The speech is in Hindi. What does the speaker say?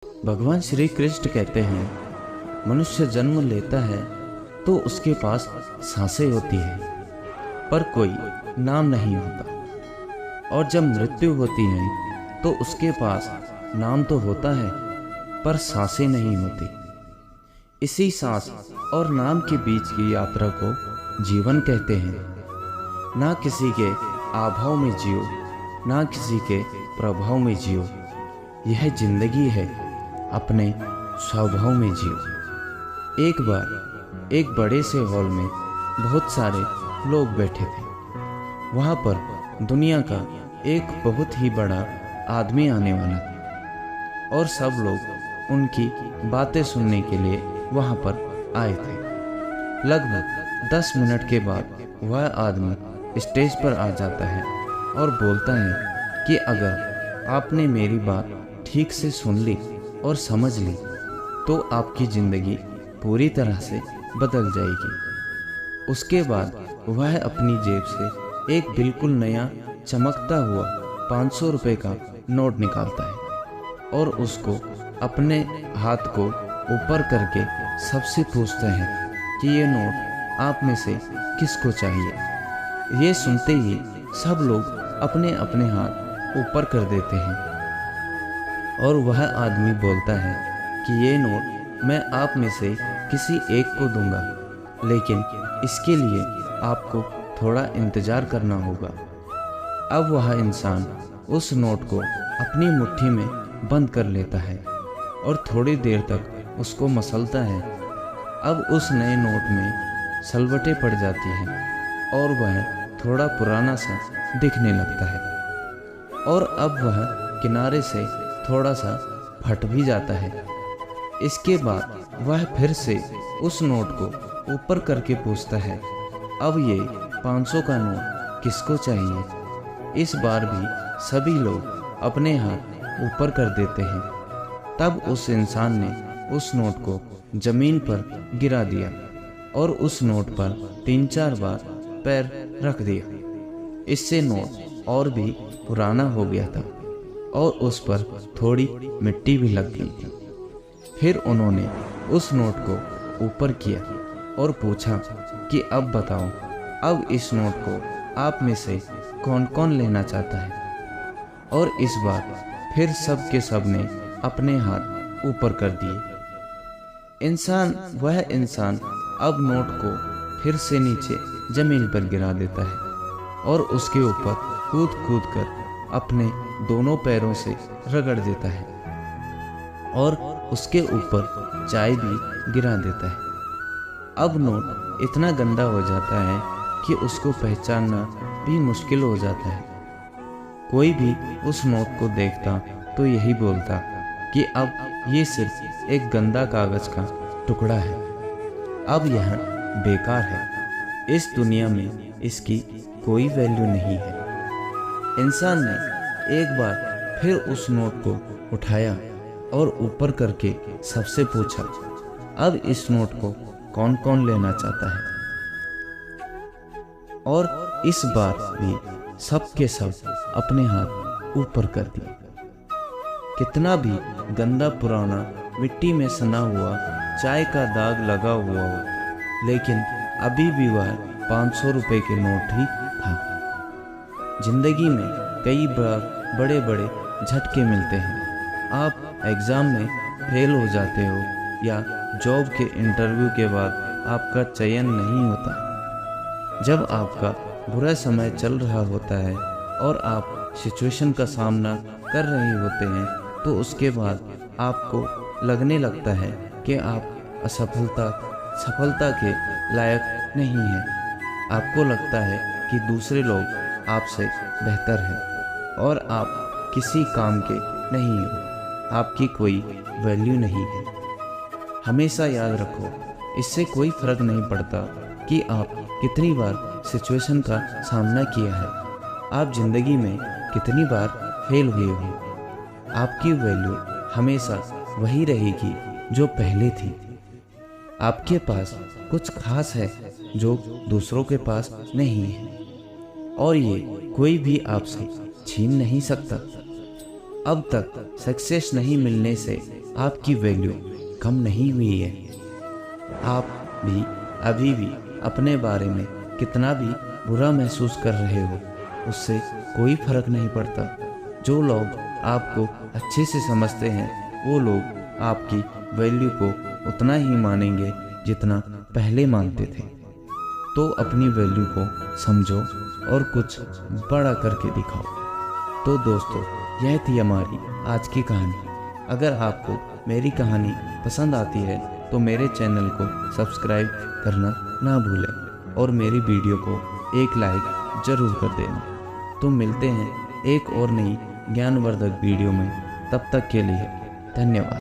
भगवान श्री कृष्ण कहते हैं, मनुष्य जन्म लेता है तो उसके पास सांसें होती है पर कोई नाम नहीं होता, और जब मृत्यु होती है तो उसके पास नाम तो होता है पर सांसें नहीं होती। इसी सांस और नाम के बीच की यात्रा को जीवन कहते हैं। ना किसी के आभाव में जियो, ना किसी के प्रभाव में जियो, यह जिंदगी है, अपने स्वभाव में जियो। एक बार एक बड़े से हॉल में बहुत सारे लोग बैठे थे। वहाँ पर दुनिया का एक बहुत ही बड़ा आदमी आने वाला था और सब लोग उनकी बातें सुनने के लिए वहाँ पर आए थे। लगभग 10 मिनट के बाद वह आदमी स्टेज पर आ जाता है और बोलता है कि अगर आपने मेरी बात ठीक से सुन ली और समझ ली तो आपकी ज़िंदगी पूरी तरह से बदल जाएगी। उसके बाद वह अपनी जेब से एक बिल्कुल नया चमकता हुआ 500 रुपये का नोट निकालता है और उसको अपने हाथ को ऊपर करके सबसे पूछता है कि ये नोट आप में से किसको चाहिए। ये सुनते ही सब लोग अपने अपने हाथ ऊपर कर देते हैं और वह आदमी बोलता है कि ये नोट मैं आप में से किसी एक को दूंगा, लेकिन इसके लिए आपको थोड़ा इंतज़ार करना होगा। अब वह इंसान उस नोट को अपनी मुट्ठी में बंद कर लेता है और थोड़ी देर तक उसको मसलता है। अब उस नए नोट में सलवटें पड़ जाती हैं और वह थोड़ा पुराना सा दिखने लगता है और अब वह किनारे से थोड़ा सा फट भी जाता है। इसके बाद वह फिर से उस नोट को ऊपर करके पूछता है, अब ये 500 का नोट किसको चाहिए। इस बार भी सभी लोग अपने हाथ ऊपर कर देते हैं। तब उस इंसान ने उस नोट को जमीन पर गिरा दिया और उस नोट पर 3-4 बार पैर रख दिया। इससे नोट और भी पुराना हो गया था और उस पर थोड़ी मिट्टी भी लग गई थी। फिर उन्होंने उस नोट को ऊपर किया और पूछा कि अब बताओ, अब इस नोट को आप में से कौन कौन लेना चाहता है। और इस बार फिर सब के सब ने अपने हाथ ऊपर कर दिए। वह इंसान अब नोट को फिर से नीचे जमीन पर गिरा देता है और उसके ऊपर कूद कूद कर अपने दोनों पैरों से रगड़ देता है और उसके ऊपर चाय भी गिरा देता है। अब नोट इतना गंदा हो जाता है कि उसको पहचानना भी मुश्किल हो जाता है। कोई भी उस नोट को देखता तो यही बोलता कि अब ये सिर्फ एक गंदा कागज का टुकड़ा है, अब यह बेकार है, इस दुनिया में इसकी कोई वैल्यू नहीं है। इंसान ने एक बार फिर उस नोट को उठाया और ऊपर करके सबसे पूछा, अब इस नोट को कौन कौन लेना चाहता है। और इस बार भी सब के सब अपने हाथ ऊपर कर दिए। कितना भी गंदा पुराना मिट्टी में सना हुआ चाय का दाग लगा हुआ हो, लेकिन अभी भी वह 500 रुपये के नोट ही था। जिंदगी में कई बार बड़े बड़े झटके मिलते हैं। आप एग्ज़ाम में फेल हो जाते हो या जॉब के इंटरव्यू के बाद आपका चयन नहीं होता। जब आपका बुरा समय चल रहा होता है और आप सिचुएशन का सामना कर रहे होते हैं तो उसके बाद आपको लगने लगता है कि आप सफलता के लायक नहीं हैं। आपको लगता है कि दूसरे लोग आपसे बेहतर हैं और आप किसी काम के नहीं हो, आपकी कोई वैल्यू नहीं है। हमेशा याद रखो, इससे कोई फर्क नहीं पड़ता कि आप कितनी बार सिचुएशन का सामना किया है, आप ज़िंदगी में कितनी बार फेल हुए हो। आपकी वैल्यू हमेशा वही रहेगी जो पहले थी। आपके पास कुछ खास है जो दूसरों के पास नहीं है और ये कोई भी आपसे छीन नहीं सकता। अब तक सक्सेस नहीं मिलने से आपकी वैल्यू कम नहीं हुई है। आप भी अभी भी अपने बारे में कितना भी बुरा महसूस कर रहे हो, उससे कोई फर्क नहीं पड़ता। जो लोग आपको अच्छे से समझते हैं वो लोग आपकी वैल्यू को उतना ही मानेंगे जितना पहले मानते थे। तो अपनी वैल्यू को समझो और कुछ बड़ा करके दिखाओ। तो दोस्तों, यह थी हमारी आज की कहानी। अगर आपको मेरी कहानी पसंद आती है तो मेरे चैनल को सब्सक्राइब करना ना भूलें और मेरी वीडियो को एक लाइक ज़रूर कर देना। तो मिलते हैं एक और नई ज्ञानवर्धक वीडियो में। तब तक के लिए धन्यवाद।